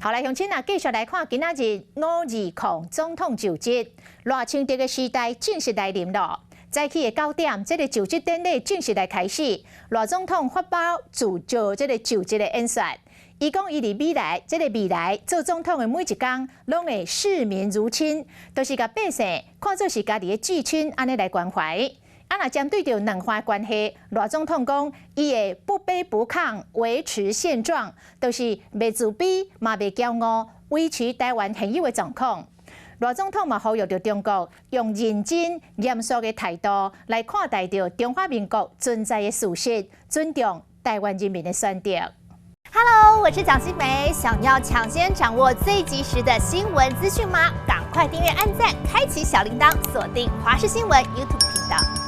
好来，乡亲啊，继续来看今仔日520总统就职，热清德的时代正式来临了。早起的9点，这个就职典礼正式来开始。罗总统发表就这个就职的演说，伊讲伊伫未来，这个未来做总统的每一天，拢会视民如亲，都是甲百姓看作是家己的至亲，安尼来关怀。若针对着两岸关系，罗总统讲，伊会不卑不亢，维持现状，就是袂自卑，嘛袂骄傲，维持台湾现有的状况。罗总统嘛呼吁着中国用认真、严肃的态度来看待着中华民国存在的事实，尊重台湾人民的选择。Hello， 我是蒋欣梅。想要抢先掌握最及时的新闻资讯吗？赶快订阅、按赞、开启小铃铛，锁定华视新闻 YouTube 频道。